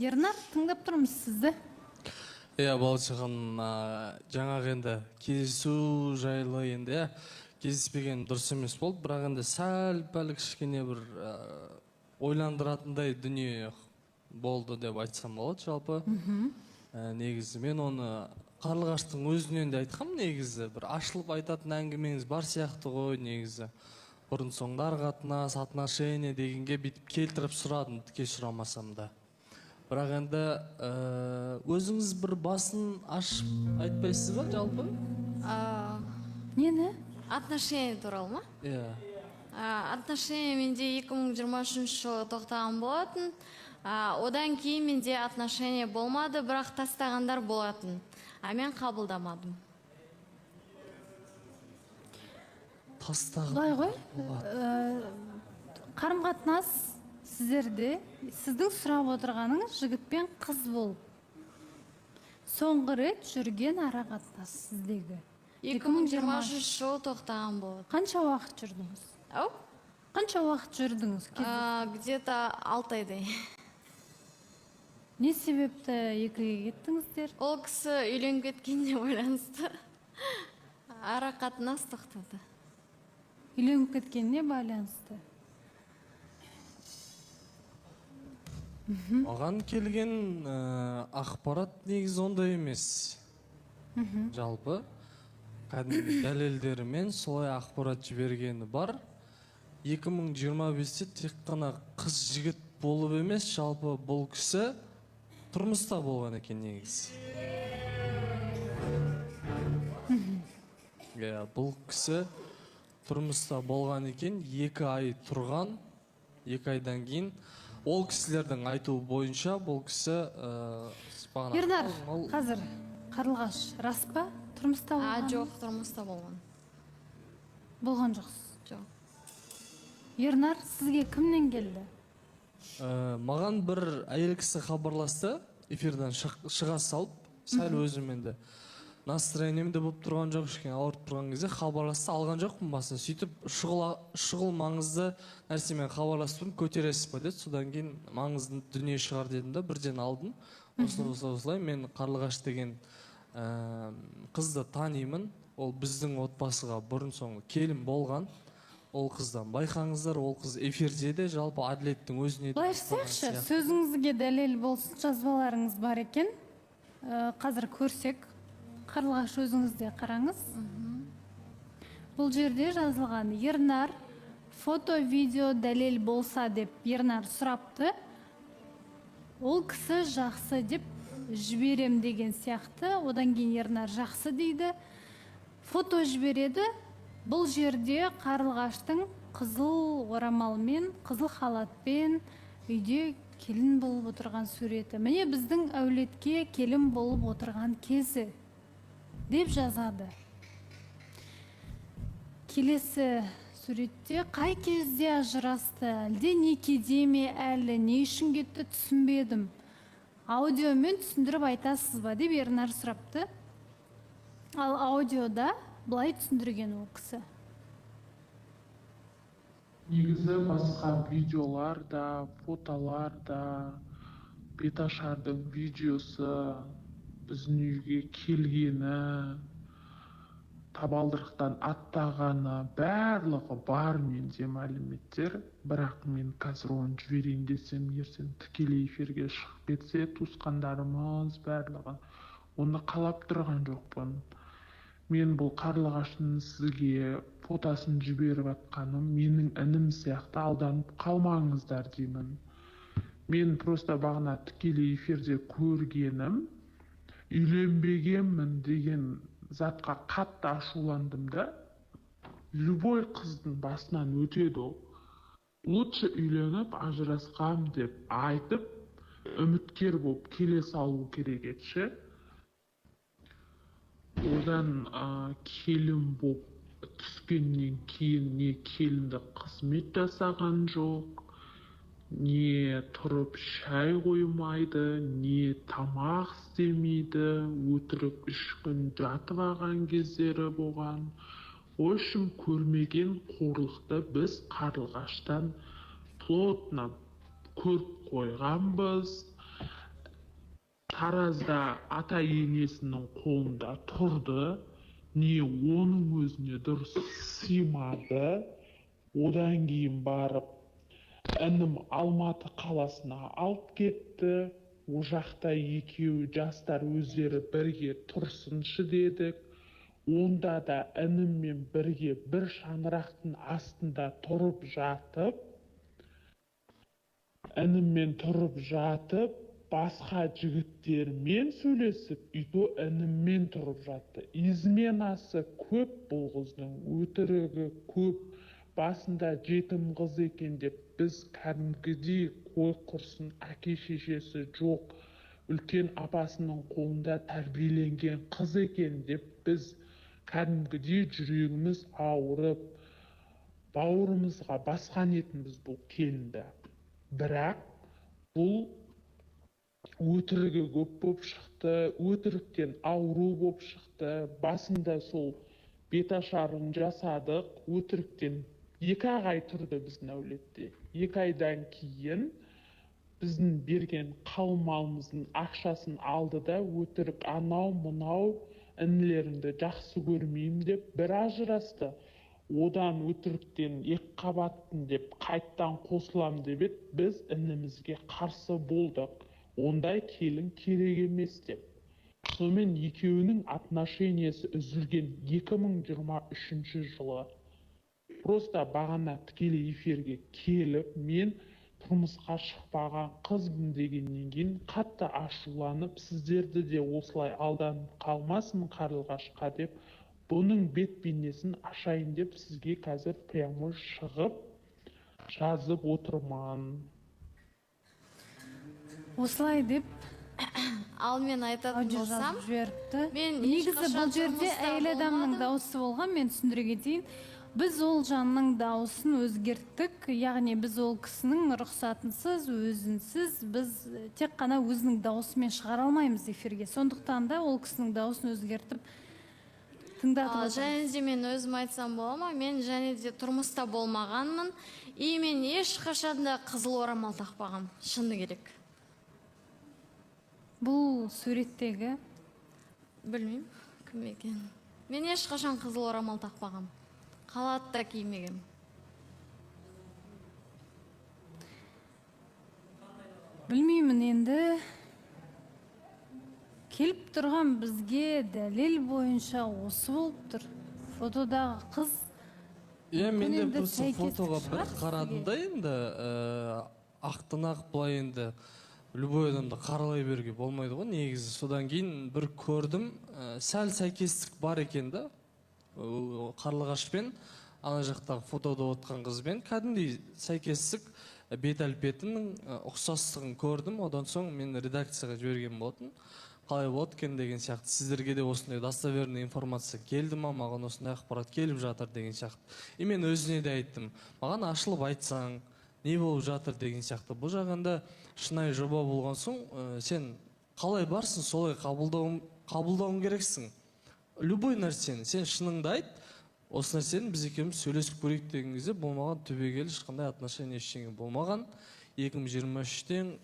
Ернар, тыңдап тұрмыз сізді. Балшығын жаңағы енді кездесу жайлы енді кездеспеген дұрыс емес болды, бірақ енді сәл-пәл кішкене бір ойландыратындай дүние болды деп айтсам болады жалпы. Негізі мен оны Қарлығаштың өзінен де айтқам, негізі бір ашылып айтатын әңгімеңіз бар сияқты ғой, негізі бұрын соңдар қатынас, отношение дегенге бүйтіп келтіріп сұрадым, тіке сұрамасам да. Бірақ енді өзіңіз бір басын ашып айтпайсыз ба жалпы? Нені? Отношение туралы ма? Иә. Отношение менде 2023 жылы тоқтаған болатын. Одан кейін менде отношение болмады, бірақ тастағандар болатын. Мен қабылдамадым. Тастаған. Былай ғой, қарым-қатынас сіздерде, сіздің сұрап отырғаныңыз жігітпен қыз болып. Соңғы рет жүрген ара қатынас сіздегі. 2023 жылы тоқтаған болды. Қанша уақыт жүрдіңіз? Қанша уақыт жүрдіңіз? Где-то 6 айдай. Не себепті екіге кеттіңіздер? Ол кісі үйленіп кеткеніне байланысты. Ара қатынас тоқтады. Үйленіп кеткеніне байланысты. Оған келген ақпарат негізі ондай емес. Жалпы кәдімгі дәлелдерімен солай ақпарат жібергені бар. 2025-те тек қана қыз жігіт болып емес, жалпы бұл кісі тұрмыста болған екен негізі. Бұл кісі тұрмыста болған екен, 2 ай тұрған, 2 айдан кейін ол кісілердің айтуы бойынша бұл кісі Ернар, қазір Қарлығаш рас па? Тұрмыста болған? Жоқ, тұрмыста болған. Болған жоқсыз? Жоқ. Ернар, сізге кімнен келді? Маған бір әйел кісі хабарласты, эфирден шыға салып, сәл өзіменді настроениемде болып тұрған жоқ, кішкене ауырып тұрған кезде хабарласты, алған жоқпын басын. Сөйтіп шұғыл маңызды нәрсемен хабарластым, көтересіз ба деді. Содан кейін маңызды дүние шығар дедім да, бірден алдым. Осылай мен Қарлығаш деген қызды танимын. Ол біздің отбасыға бұрын соңғы келін болған. Ол қыздан байқаңыздар, ол қыз эфирде де жалпы әділеттің өзіне де. Былай айтсайықшы, сөзіңізге дәлел болсын, жазбаларыңыз бар екен. Қазір көрсек, Қарлығаш өзіңізде қараңыз. Бұл жерде жазылған: Ернар, фото, видео дәлел болса деп Ернар сұрапты. Ол кісі жақсы деп жіберем деген сияқты. Одан кейін Ернар жақсы дейді. Фото жібереді. Бұл жерде Қарлығаштың қызыл орамалмен, қызыл халатпен үйде келін болып отырған суреті. Міне біздің әулетке келін болып отырған кезі деп жазады. Келесі суретте қай кезде ажырасты, әлде некеде ме, әлі не үшін кетті түсінбедім. Аудиомен түсіндіріп айтасыз ба деп Ернар сұрапты. Ал аудиода былай түсіндірген ол кісі. Негізі басқа видеолар да, фотолар да, Беташардың видеосы, біздің үйге келгені, табалдырықтан аттағаны, барлығы бар менде мәліметтер. Бірақ мен қазір оны жіберейін десем, ертең тікелей эфирге шығып кетсе, туысқандарымыз барлығы, оны қалап тұрған жоқпын. Мен бұл Қарлығаштың сізге фотосын жіберіп атқаным, менің інім сияқты алданып қалмаңыздар деймін. Мен просто бағана тікелей эфирде көргенім, үйленбегенмін деген затқа қатты ашуландым да. Любой қыздың басынан өтеді ол. Лучше үйленіп ажырасқам деп айтып, үміткер болып келе салу керек еді. Одан келін болып түскеннен кейін не келінді қызмет жасаған жоқ, не тұрып шай қоймайды, не тамақ істемейді, өтірік 3 күн жатып алған кездері болған. Ошым көрмеген қорлықты біз Қарлығаштан плотно көріп қойғанбыз. таразда ата енесінің қолында тұрды, не оның өзіне дұрыс сыймады. Одан кейін барып інім Алматы қаласына алып кетті. О жақта екеуі жастар өздері бірге тұрсыншы дедік. Онда да ініммен бірге бір шаңырақтың астында тұрып жатып, басқа жігіттермен сөйлесіп, үйде ініммен тұрып жатты. Изменасы көп бұл қыздың, өтірігі көп. Басында жетім қыз екен деп біз кәдімгідей қой құрсын, әке шешесі жоқ, үлкен апасының қолында тәрбиеленген қыз екен деп біз кәдімгідей жүрегіміз ауырып, бауырымызға басқан етіміз бұл келінді. Бірақ бұл өтірігі көп болып шықты, өтіріктен ауру болып шықты. Басында сол беташарын жасадық, өтіріктен 2 ай тұрды біздің әулетте. 2 айдан кейін біздің берген қалмалымыздың ақшасын алды да өтірік анау мұнау інілеріңді жақсы көрмеймін деп бір ажырасты. Одан өтіріктен 2 қабаттын деп қайттан қосылам деп еді, біз інімізге қарсы болдық. Ондай келін керек емес деп. Сонымен екеуінің отношениясы үзілген 2023 жылы. Просто бағана тікелей эфирге келіп, мен тұрмысқа шықпаған қызбын дегеннен кейін қатты ашуланып, сіздерді де осылай алданып қалмасын қарлығашқа деп, бұның бет бейнесін ашайын деп сізге қазір прямой шығып жазып отырман. Осылай деп Ал мен айтатын аудио болсам, жазып жіберіпті. мен Негізі ешқашан бұл жерде тұрмыста әйел адамның болмадым. дауысы болған, мен түсіндіре кетейін. Біз ол жанның дауысын өзгерттік, яғни біз ол кісінің рұқсатынсыз, өзінсіз, біз тек қана өзінің дауысымен шығара алмаймыз эфирге. Сондықтан да ол кісінің дауысын өзгертіп тыңдатып отырмыз. Және де мен өзім айтсам бола ма? Мен және де тұрмыста болмағанмын. И мен ешқашан да қызыл орамал тақпағам, шыны керек. Бұл суреттегі Білмеймін, кім екен. Мен ешқашан қызыл орамал тақпағам. Халат та кимегем. білмеймін енді. Келіп тұрған бізге дәлел бойынша осы болып тұр. Фотодағы қыз Мен де енді просто сәйкестік фотоға бір шығар қарадым да енді ақтын-ақ былай енді любой адамды қаралай беруге болмайды ғой негізі. Содан кейін бір көрдім, сәл сәйкестік бар екен да. Қарлығашпен ана жақтағы фотода отқан қызбен кәдімгідей сәйкестік бет-әлпетінің ұқсастығын көрдім. Одан соң мен редакцияға жіберген болатын. Қалай болады екен деген сияқты. Сіздерге де осындай достоверный информация келді ма, маған осындай ақпарат келіп жатыр деген сияқты. И мен өзіне де айттым, маған ашылып айтсаң, не болып жатыр деген сияқты. Бұл жағында шынайы жоба болған соң, сен қалай барсың, солай қабылдауың керексің. Любой нәрсені, сен шыныңды айт, осы нәрсені біз екеуміз сөйлесіп көрейік деген кезде болмаған, түбегейлі ешқандай отношение ештеңе болмаған. 2023-тен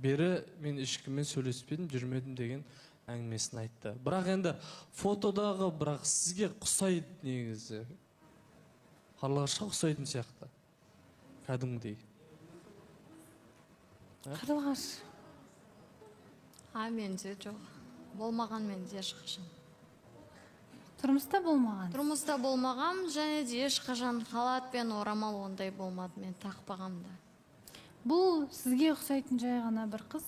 бері мен ешкіммен сөйлеспедім, жүрмедім деген әңгімесін айтты. Бірақ енді фотодағы бірақ сізге ұқсайды негізі. Қарлығашқа ұқсайтын сияқты. Кәдімгідей. Қарлығаш. Менде жоқ. Болмаған менде ешқашан. Тұрмыста болмаған. Тұрмыста болмағам, және де ешқашан халат пен орамал ондай болмады, мен тақпағам да. Бұл сізге ұқсайтын жай ғана бір қыз.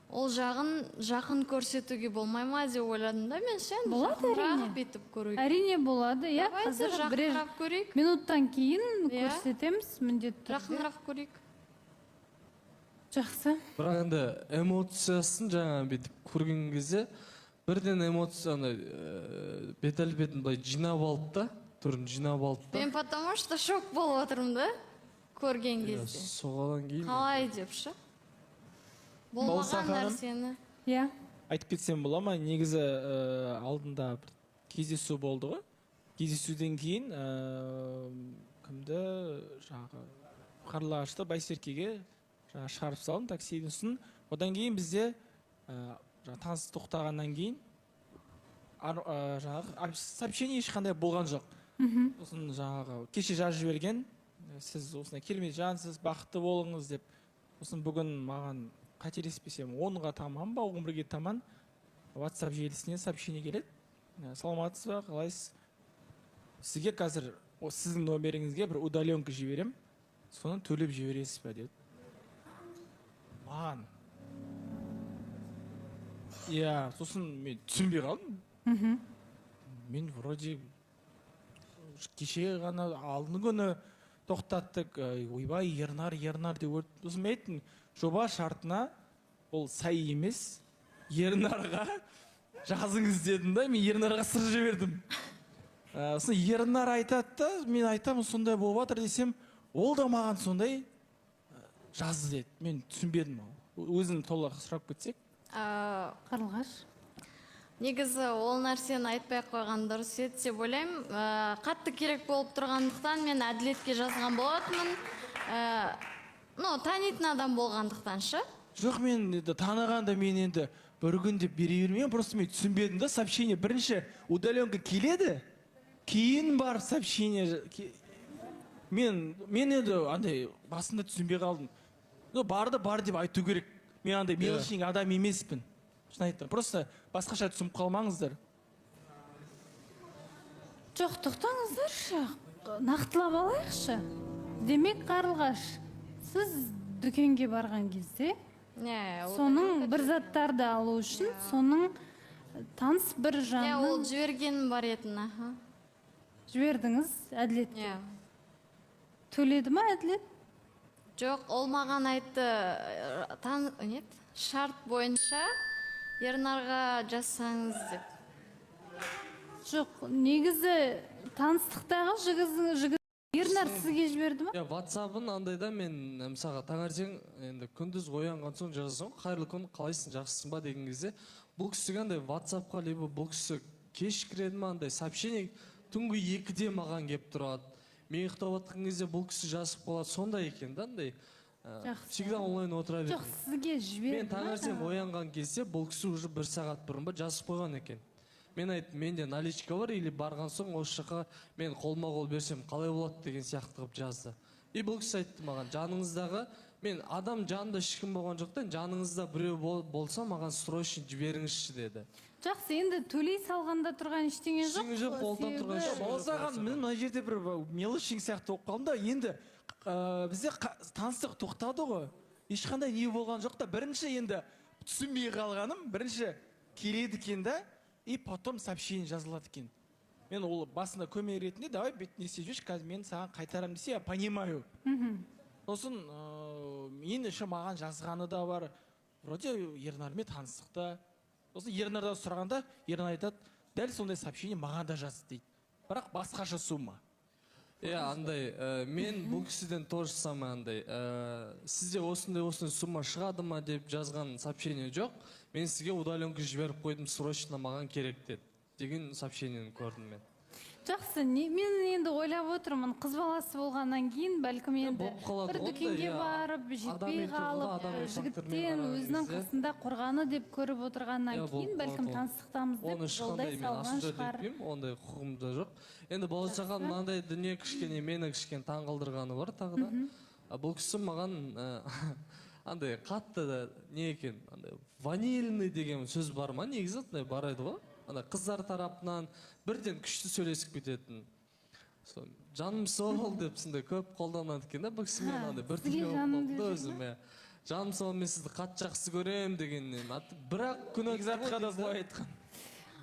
Ол жағын жақын көрсетуге болмай ма деп ойладым да, мен сен Болады әрине. бетіп көрейік. Әрине болады, иә. Давайте Қазір бірер жақынырақ көрейік. минуттан кейін Иә. көрсетеміз, міндетті түрде. Жақынырақ көрейік. Жақсы. Бірақ енді эмоциясын жаңа бүйтіп көрген кезде бірден эмоцияны бет-әлпетін былай жинап алды да, түрін жинап алды да. Мен потому что шок болып отырмын да, көрген кезде. Соған кейін Қалай депші? Болса Болмаған ханым. нәрсені. Иә. Айтып кетсем бола ма? Негізі алдында бір кездесу болды ғой. Кездесуден кейін кімді жаңағы Қарлығашты Байсеркеге шығарып салдым таксидің үстін. Одан кейін бізде таныс тоқтағаннан кейін жаңағы сообщение ешқандай болған жоқ. Сосын жаңағы кеше жазып жіберген, сіз осындай керемет жансыз, бақытты болыңыз деп. Сосын бүгін маған қателеспесем 10-ға таман ба, 11-ге таман WhatsApp желісінен сообщение келеді. Саламатсыз ба, қалайсыз? Сізге қазір сіздің номеріңізге бір удаленка жіберем, соны төлеп жібересіз ба деді. Маған. Иә, сосын мен түсінбей қалдым. Мен вроде кеше ғана алдыңғы күні тоқтаттық, ойбай, Ернар деп өрт. Сосын мен айттым, жоба шартына ол сай емес, Ернарға жазыңыз дедім да, мен Ернарға сыр жібердім. Сосын Ернар айтады да, мен айтамын сондай болып жатыр десем, ол да маған сондай жазды деді. Мен түсінбедім. Өзін толық сұрап кетсек. Қарлығаш. Негізі ол нәрсені айтпай қойған дұрыс еді деп ойлаймын. Қатты керек болып тұрғандықтан мен әділетке жазған болатынмын. Танитын адам болғандықтан шы. Жоқ, мен танығанда мен енді бір күн деп бере бермеймін, просто мен түсінбедім да. Сообщение бірінші удаленка келеді, кейін бар сообщение. Мен енді андай басында түсінбей қалдым. Барды бар деп айту керек. Мен андай мелочный адам емеспін. Шын айттым. Просто басқаша түсініп қалмаңыздар. Жоқ, тоқтаңыздаршы. Нақтылап алайықшы. Демек, Қарлығаш, сіз дүкенге барған кезде, соның бір заттарды алу үшін, соның таныс бір жанның... Ол жібергенім бар етін. Жібердіңіз, әділет. Төледі ма әділет? Жоқ, ол маған айтты, шарт бойынша Ернарға жазсаңыз деп. Жоқ, негізі таныстықтағы жігіз Ернар сізге жіберді ма? WhatsApp-ын андайда мен мысалға таңертең енді күндіз оянған соң жазасың, қайырлы күн, қалайсың, жақсысың ба деген кезде, бұл кісіге андай WhatsApp-қа либо бұл кісі кеш кіреді ма, андай сообщение түнгі 2-де маған келіп тұрады. Мен ұйықтап жатқан кезде бұл кісі жазып қалады, сондай екен да, андай всегда онлайн отыра береді. Жоқ, сізге жіберді ма? Мен таңертең оянған кезде бұл кісі уже 1 сағат бұрын ба жазып қойған екен. Мен айттым, менде наличка бар, или барған соң осы жаққа мен қолма-қол берсем қалай болады деген сияқты қылып жазды. И бұл кісі айтты маған, жаныңыздағы, мен адам жанында ешкім болған жоқтан, жаныңызда біреу болса маған срочно жіберіңізші деді. Жақсы, енді төлей салғанда тұрған ештеңе жоқ. Ештеңе жоқ, қолдан тұрған ештеңе жоқ. Болсаған, мен мына жерде бір мелочный сияқты оқып қалдым да, енді бізде таныстық тоқтады ғой. Ешқандай не болған жоқ та, бірінші енді түсінбей қалғаным, бірінші келеді екен да, и потом сообщение жазылады екен. Мен ол басында көмек ретінде, давай бетіне сежеш, қазір мен саған қайтарам десе, я понимаю. Сосын мен үшін маған жазғаны да бар, вроде Ернармен таныстықта. Сосын Ернардан сұрағанда, Ернар айтады, дәл сондай сообщение маған да жазды дейді. Бірақ басқаша сумма. Андай, мен бұл кісіден тоже самый андай, сізде осындай сумма шығады ма деп жазған сообщение жоқ. Мен сізге удаленка жіберіп қойдым, срочно маған керек деді. Деген сообщениені көрдім мен. Жақсы, мен енді ойлап отырмын, қыз баласы болғаннан кейін, бәлкім енді бір дүкенге барып, жетпей қалып, жігіттен өзінің қасында қорғаны деп көріп отырғаннан кейін, бәлкім таныстықтамыз деп жолдай салған шығар. Ондай құқым да жоқ. Енді болашаған мынандай дүние кішкене мені кішкене таңғалдырғаны бар тағы да. Бұл кісі маған андай қатты да не екен, ванильный деген сөз бар ма? Негізі барайды ғой. Қыздар тарапынан бірден күшті сөйлесіп кететін. Жаным сол деп сондай көп қолданады екен да, бұл кісімен бір түрлі болып өзіме. Жаным сол, мен сізді қатты жақсы көрем дегеннен. Бірақ күн Екзатқа да былай айтқан.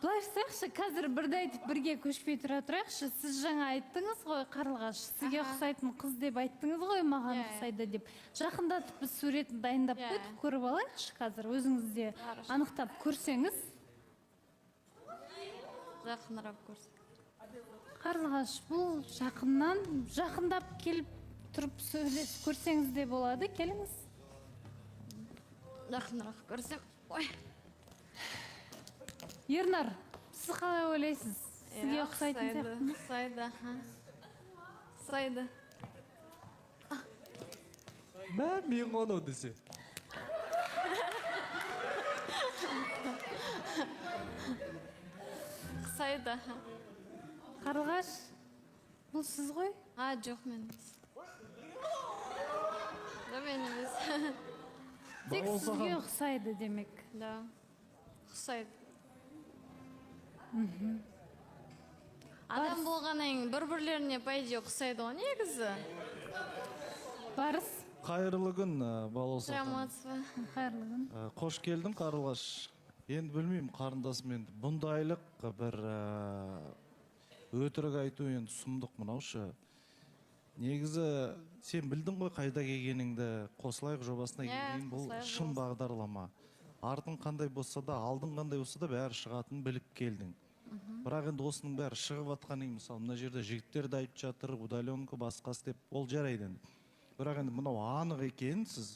Былай айтсайықшы, қазір бірді айтып бірге көшпей тұра тұрайықшы. Сіз жаңа айттыңыз ғой, Қарлығаш, сізге ұқсайтын қыз деп айттыңыз ғой, маған ұқсайды деп. Жақындатып біз суретін дайындап қойдық, көріп алайықшы қазір. Өзіңізде анықтап көрсеңіз. Жақынырақ көрсін. Қарлығаш, бұл жақындап келіп тұрып сөйлесіп көрсеңіз де болады, келіңіз. Жақынырақ көрсем. Ой. Ернар, сіз қалай ойлайсыз? Сізге ұқсайтын сияқты? Ұқсайды. Мен оны десе. ұқсайды. Қарлығаш, бұл сіз ғой? Жоқ, мен емес. Да, мен емес. Тек Болса сізге хан. ұқсайды демек. Да, ұқсайды. Адам болғаннан кейін бір-бірлеріне по идее ұқсайды ғой негізі. Барыс, Қайырлы күн, балауса. Саламатсыз ба? қайырлы күн. Қош келдің, Қарлығаш. Енді білмеймін, қарындасым енді. Бұндайлық бір өтірік айту енді сұмдық мынаушы. Негізі сен білдің ғой қайда келгеніңді, Қосылайық жобасына келген бұл Қосылайық шын бағдарлама. Артың қандай болса да, алдың қандай болса да бәрі шығатынын біліп келдің. Бірақ енді осының бәрі шығып жатқанын, мысалы мына жерде жігіттер де айтып жатыр, удаленка басқасы деп, ол жарайды енді. Бірақ енді мынау анық екен, сіз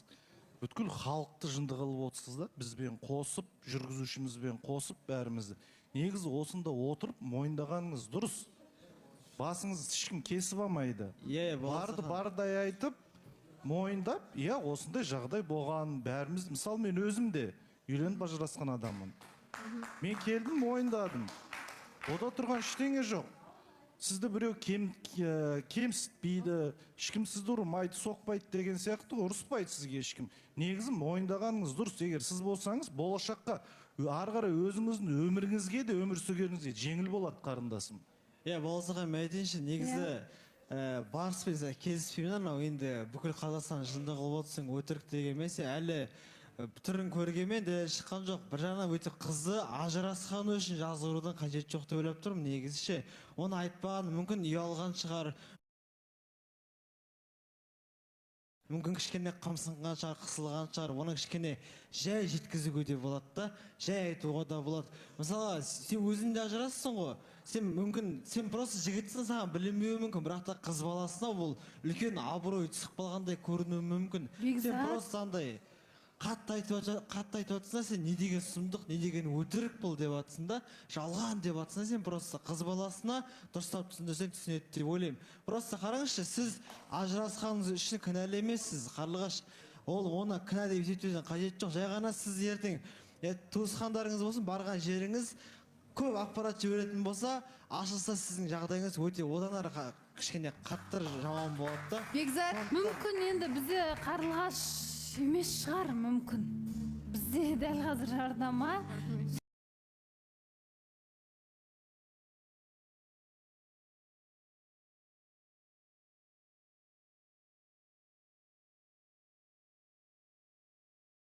бүткіл халықты жынды қылып отырсыз да, бізбен қосып, жүргізушімізбен қосып бәрімізді. Негізі осында отырып мойындағаныңыз дұрыс. Басыңыз ешкім кесіп алмайды. Бардай айтып, мойындап, осындай жағдай болған бәріміз, мысалы мен өзім де үйленіп ажырасқан адаммын. Мен келдім, мойындадым. Ода тұрған ештеңе жоқ. Сізді біреу кемсітпейді, ешкім сізді ұрмайды, соқпайды деген сияқты ұрыспайды сізге ешкім. Негізі мойындағаныңыз дұрыс. Егер сіз болсаңыз, болашаққа ары қарай өзіңіздің өміріңізге де өмір сүргеніңізге жеңіл болады, қарындасым. Болсаға мен айтайыншы, негізі барыспен келіспеймін, анау енді бүкіл Қазақстан жынды қылып отырсың, өтірік деген емес, әлі түрін көргенмен де шыққан жоқ. Бір жағынан өте қызды ажырасқаны үшін жазғырудан қажет жоқ деп ойлап тұрмын. Негізі оны айтпаған, мүмкін ұялған шығар, мүмкін кішкене қымсынған шығар, қысылған шығар, оны кішкене жай жеткізуге де болады да, жай айтуға да болады. Мысалы, сен өзің де ажырасың ғой, сен просто жігітсің, саған білінбеуі мүмкін, бірақ та қыз баласына бұл үлкен абырой түсіп қалғандай көрінуі мүмкін. Сен просто андай қатты айтып жатсың, сен не деген сұмдық, не деген өтірік бұл деп жатсың да, жалған деп жатсың, сен просто қыз баласына дұрыстап түсіндірсең түсінеді деп ойлаймын. Просто қараңызшы, сіз ажырасқаныңыз үшін кінәлі емессіз, Қарлығаш. Оны кінә деп есептеуден қажет жоқ. Жай ғана сіз ертең туысқандарыңыз болсын, барған жеріңіз көп ақпарат жіберетін болса, ашылса сіздің жағдайыңыз өте одан ары кішкене қаттыр жаман болады да. Бекзат, мүмкін енді бізде Қарлығаш емес шығар, мүмкін. Бізде дәл қазір жарнама